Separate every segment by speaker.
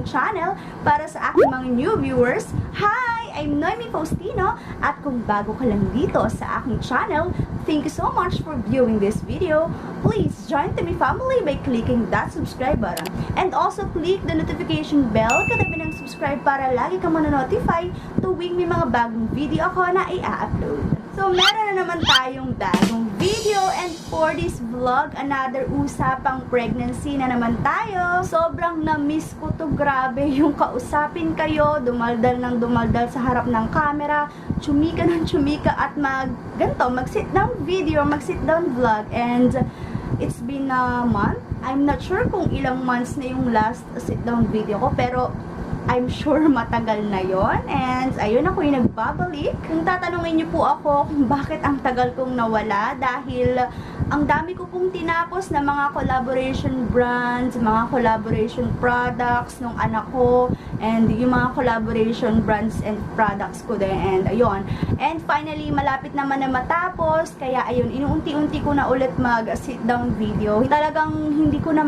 Speaker 1: channel. Para sa aking mga new viewers, hi! I'm Noemi Faustino, at kung bago ka lang dito sa aking channel, thank you so much for viewing this video. Please join to my family by clicking that subscribe button. And also click the notification bell katabi ng subscribe para lagi kang manonotify tuwing may mga bagong video ako na i-upload. So, meron na naman tayong bagong video, and for this vlog, another usapang pregnancy na naman tayo. Sobrang na-miss ko to, grabe, yung kausapin kayo, dumaldal ng dumaldal sa harap ng camera, chumika ng chumika at mag-sit down video, mag-sit down vlog, and it's been a month. I'm not sure kung ilang months na yung last sit down video ko, pero I'm sure matagal na yon. And ayun, ako yung nagbabalik. Kung tatanungin niyo po ako kung bakit ang tagal kong nawala, dahil ang dami ko pong tinapos na mga collaboration brands, mga collaboration products nung anak ko, and yung mga collaboration brands and products ko din. And ayun, and finally malapit naman na matapos, kaya ayun, inuunti-unti ko na ulit mag sit down video. Talagang hindi ko na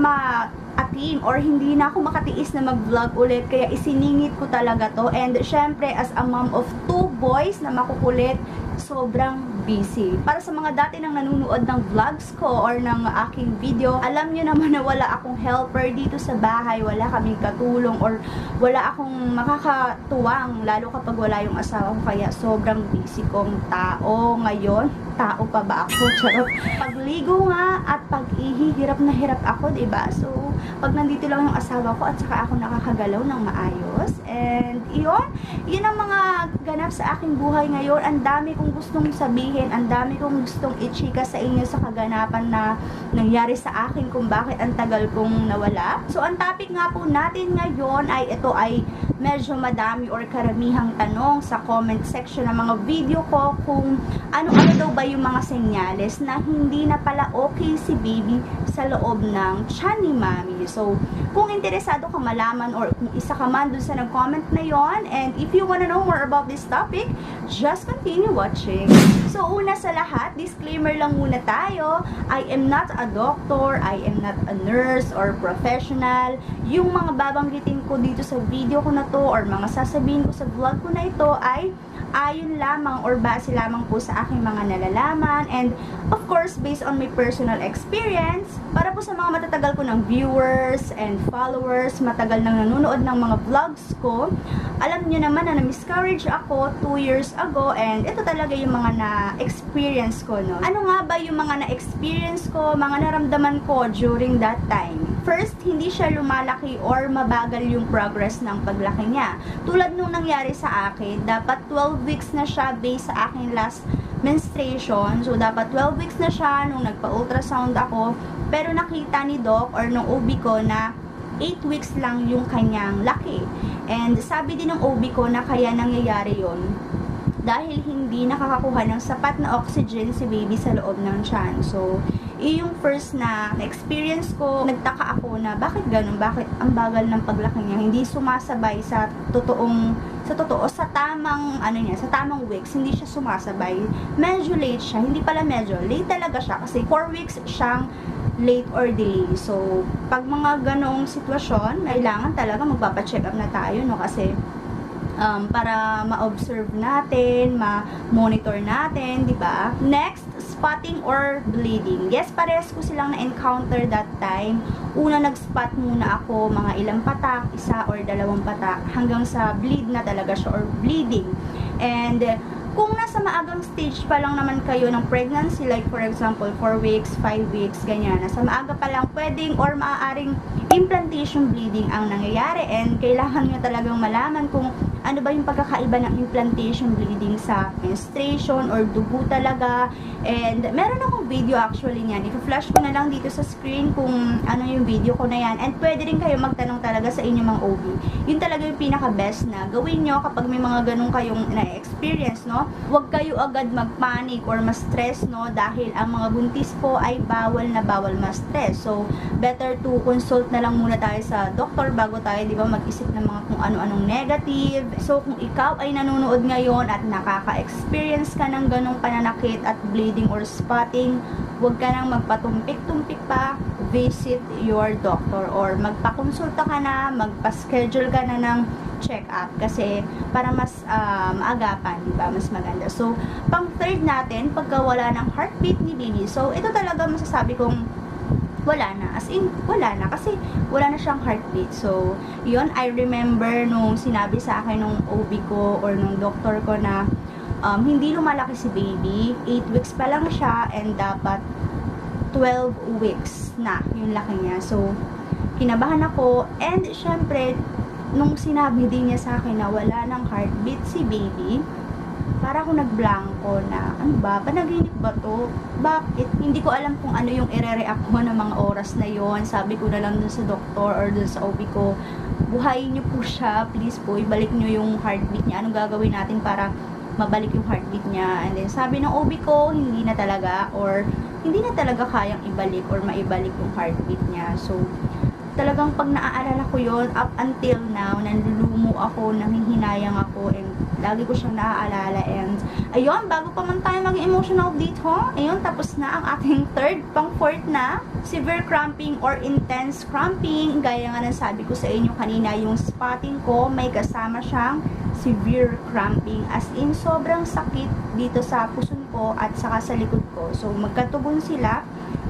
Speaker 1: atim or hindi na ako makatiis na mag-vlog ulit, kaya isiningit ko talaga to. And syempre, as a mom of 2 boys na makukulit, sobrang busy. Para sa mga dati nang nanonood ng vlogs ko or ng aking video, alam nyo naman na wala akong helper dito sa bahay, wala kaming katulong or wala akong makakatuwang, lalo kapag wala yung asawa ko, kaya sobrang busy kong tao ngayon. Tao pa ba ako? Charot. Pagligo nga at pag-ihi, hirap na hirap ako, diba? So, pag nandito lang yung asawa ko at saka ako nakakagalaw ng maayos. And yun ang mga ganap sa aking buhay ngayon. Ang dami kong gustong sabihin, ang dami kong gustong i-chika sa inyo sa kaganapan na nangyari sa akin kung bakit ang tagal kong nawala. So, ang topic nga po natin ngayon ay ito ay medyo madami or karamihang tanong sa comment section ng mga video ko, kung ano-ano daw ba yung mga senyales na hindi na pala okay si baby sa loob ng tiyan ni mami. So, kung interesado ka malaman or kung isa ka man dun sa nag-comment na yon, and if you wanna know more about this topic, just continue watching. So, una sa lahat, disclaimer lang muna tayo. I am not a doctor, I am not a nurse or professional. Yung mga babanggitin ko dito sa video ko na to or mga sasabihin ko sa vlog ko na ito ay ayon lamang or base lamang po sa aking mga nalalaman, and of course based on my personal experience. Para po sa mga matatagal ko ng viewers and followers, matagal nang nanonood ng mga vlogs ko, alam niyo naman na na-miscarriage ako 2 years ago, and ito talaga yung mga na-experience ko, no? Ano nga ba yung mga na-experience ko, mga naramdaman ko during that time? First, hindi siya lumalaki or mabagal yung progress ng paglaki niya. Tulad nung nangyari sa akin, dapat 12 weeks na siya based sa aking last menstruation. So, dapat 12 weeks na siya nung nagpa-ultrasound ako. Pero nakita ni Doc or nung OB ko na 8 weeks lang yung kanyang laki. And sabi din ng OB ko na kaya nangyayari yon dahil hindi nakakakuha ng sapat na oxygen si baby sa loob ng tiyan. So, yung first na experience ko, nagtaka ako na bakit ganun, bakit ang bagal ng paglaki niya, hindi sumasabay sa sa tamang sa tamang weeks, hindi siya sumasabay. Medyo late siya, hindi pala medyo, late talaga siya kasi 4 weeks siyang late or delay. So, pag mga ganong sitwasyon, kailangan talaga magpapa-check up na tayo, no, kasi para ma-observe natin, ma-monitor natin, di ba? Next, spotting or bleeding. Yes, parehas ko silang na-encounter that time. Una, nag-spot muna ako, mga ilang patak, 1 or 2 patak, hanggang sa bleed na talaga siya or bleeding. And kung nasa maagang stage pa lang naman kayo ng pregnancy, like for example, 4 weeks, 5 weeks, ganyan, nasa maaga pa lang pwedeng or maaaring implantation bleeding ang nangyayari, and kailangan nyo talagang malaman kung ano ba yung pagkakaiba ng implantation bleeding sa menstruation or dugo talaga. And meron akong video actually niyan, i-flash ko na lang dito sa screen kung ano yung video ko na yan, and pwede rin kayo magtanong talaga sa inyong mga OB. Yun talaga yung pinaka best na gawin nyo kapag may mga ganun kayong na-experience, no? Huwag kayo agad mag-panic or ma-stress, no, dahil ang mga buntis po ay bawal na bawal ma-stress. So, better to consult na lang muna tayo sa doktor bago tayo, di ba, mag-isip ng mga kung ano-anong negative. So, kung ikaw ay nanonood ngayon at nakaka-experience ka ng ganong pananakit at bleeding or spotting, huwag ka nang magpatumpik-tumpik pa, visit your doctor or magpakonsulta ka na, magpa-schedule ka na ng check-up kasi para mas maagapan, diba? Mas maganda. So, pang third natin, pagka wala ng heartbeat ni baby. So, ito talaga masasabi kong wala na. As in, wala na. Kasi wala na siyang heartbeat. So, yun, I remember nung sinabi sa akin nung OB ko or nung doctor ko na hindi lumalaki si baby. 8 weeks pa lang siya and dapat 12 weeks na yung laki niya. So, kinabahan ako. And, syempre, nung sinabi din niya sa akin na wala ng heartbeat si baby, para ako nagblanko na, ano ba? Panaginip ba to? Bakit? Hindi ko alam kung ano yung ire-react ko ng mga oras na yon. Sabi ko na lang dun sa doktor or dun sa OB ko, buhayin niyo po siya. Please po, ibalik niyo yung heartbeat niya. Anong gagawin natin para mabalik yung heartbeat niya? And then, sabi ng OB ko, hindi na talaga kayang ibalik or maibalik yung heartbeat niya. So, talagang pag naaalala ko yon up until now, nanlulumo ako, nanghihinayang ako, and lagi ko siyang naaalala. And ayun, bago pa man tayo maging emotional dito, ayun, tapos na ang ating third, pang fourth na, severe cramping or intense cramping. Gaya nga ng sabi ko sa inyo kanina, yung spotting ko, may kasama siyang severe cramping. As in, sobrang sakit dito sa puson ko at saka sa likod ko. So, magkatugon sila,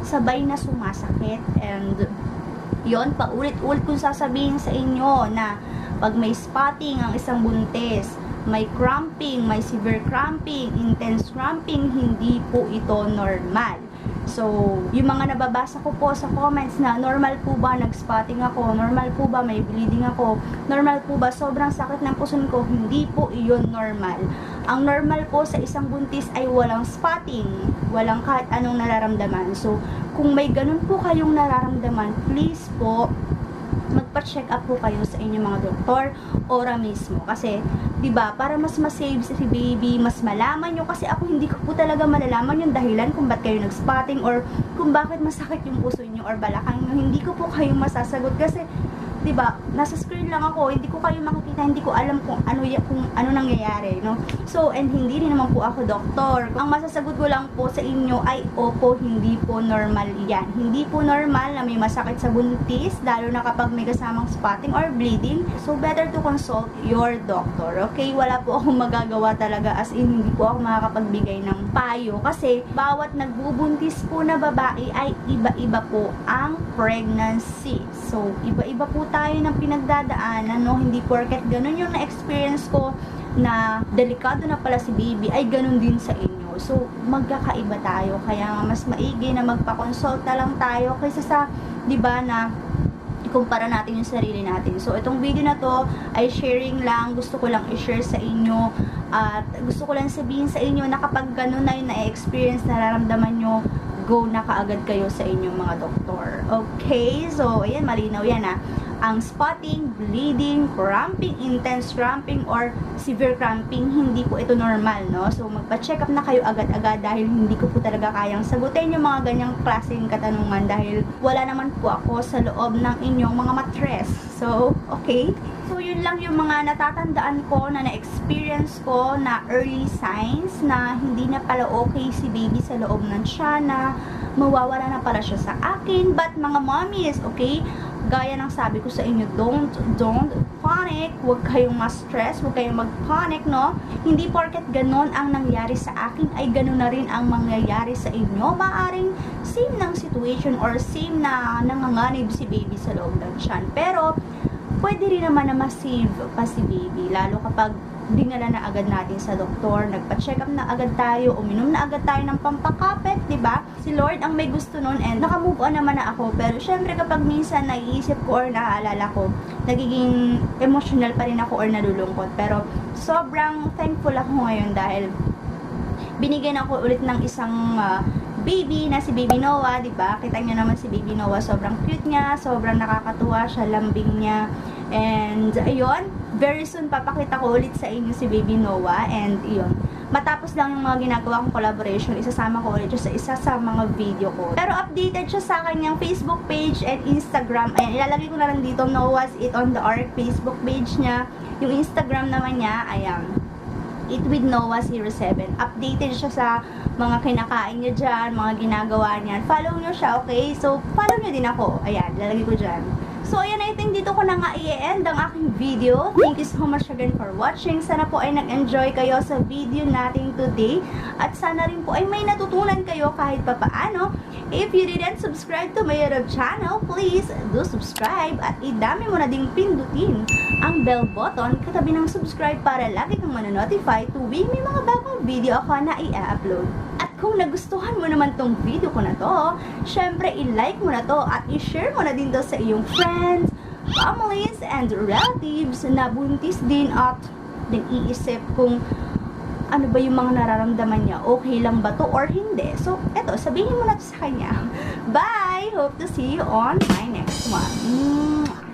Speaker 1: sabay na sumasakit. And yon, paulit-ulit kong sasabihin sa inyo na pag may spotting ang isang buntis, may cramping, may severe cramping, intense cramping, hindi po ito normal. So, yung mga nababasa ko po sa comments na normal po ba nag-spotting ako, normal po ba may bleeding ako, normal po ba sobrang sakit ng puson ko, hindi po iyon normal. Ang normal po sa isang buntis ay walang spotting, walang kahit anong nararamdaman. So, kung may ganun po kayong nararamdaman, please po, magpa-check up po kayo sa inyong mga doktor ora mismo. Kasi, di ba, para mas ma-save si baby, mas malaman nyo. Kasi ako hindi ko po talaga malalaman yung dahilan kung ba't kayo nag-spotting or kung bakit masakit yung puso nyo or balakang nyo. Hindi ko po kayo masasagot kasi, di ba, nasa screen lang ako, hindi ko kayo makikita, hindi ko alam kung ano nangyayari, no? So, and hindi rin naman po ako doktor. Ang masasagot ko lang po sa inyo ay, opo, hindi po normal yan. Hindi po normal na may masakit sa buntis, lalo na kapag may kasamang spotting or bleeding. So, better to consult your doctor, okay? Wala po akong magagawa talaga, as in, hindi po ako makakapagbigay ng payo kasi bawat nagbubuntis po na babae ay iba-iba po ang pregnancy. So, iba-iba po tayo ng pinagdadaanan, no? Hindi porket ganun yung na-experience ko na delikado na pala si baby, ay ganun din sa inyo. So, magkakaiba tayo. Kaya mas maigi na magpa-consulta lang tayo kaysa sa, di ba, na ikumpara natin yung sarili natin. So, itong video na to ay sharing lang. Gusto ko lang i-share sa inyo. At gusto ko lang sabihin sa inyo na kapag ganun na yung na-experience, nararamdaman nyo, go na kaagad kayo sa inyong mga doktor. Okay? So, ayan, malinaw yan ha. Ang spotting, bleeding, cramping, intense cramping, or severe cramping, hindi po ito normal, no? So, magpa-check up na kayo agad-agad dahil hindi ko po talaga kayang sagutin yung mga ganyang klaseng katanungan dahil wala naman po ako sa loob ng inyong mga matres. So, okay? So, yun lang yung mga natatandaan ko na na-experience ko na early signs na hindi na pala okay si baby sa loob ng tiyan, na mawawala na pala siya sa akin. But mga mommies, okay? Gaya ng sabi ko sa inyo, don't panic, huwag kayong ma-stress, huwag kayong mag-panic, no? Hindi porket ganon ang nangyari sa akin, ay ganon na rin ang mangyayari sa inyo. Maaring same ng situation or same na nanganganib si baby sa loob ng tiyan. Pero, pwede rin naman na ma-save pa si baby, lalo kapag dinala na agad natin sa doktor, nagpa-check up na agad tayo, uminom na agad tayo ng pampakapit, di ba? Si Lord ang may gusto nun, and naka-move on naman na ako. Pero syempre kapag minsan naiisip ko or naaalala ko, nagiging emotional pa rin ako or nalulungkot. Pero sobrang thankful ako ngayon dahil binigyan ako ulit ng isang baby na si Baby Noah, di ba? Kita niyo naman si Baby Noah, sobrang cute niya, sobrang nakakatuwa siya, lambing niya. And ayun, very soon papakita ko ulit sa inyo si Baby Noah. And yun, matapos lang yung mga ginagawa kong collaboration, isasama ko ulit siya sa isa sa mga video ko. Pero updated siya sa kanyang Facebook page and Instagram. Ayan, ilalagay ko na lang dito, Noah's It on the Ark Facebook page niya. Yung Instagram naman niya, ayan, Eat with Noah 07. Updated siya sa mga kinakain niya dyan, mga ginagawa niya. Follow niyo siya, okay? So, follow niyo din ako. Ayan, lalagay ko dyan. So, ayan, I think dito ko na nga i-end ang aking video. Thank you so much again for watching. Sana po ay nag-enjoy kayo sa video natin today. At sana rin po ay may natutunan kayo kahit papaano. If you didn't subscribe to my YouTube channel, please do subscribe. At idami mo na ding pindutin ang bell button katabi ng subscribe para lagi kang manonotify tuwing may mga bagong video ako na i-upload. At kung nagustuhan mo naman tong video ko na to, syempre i-like mo na to at i-share mo na din to sa iyong friends, families, and relatives na buntis din at din iisip kung ano ba yung mga nararamdaman niya, okay lang ba to or hindi. So, eto, sabihin mo na to sa kanya. Bye! Hope to see you on my next one.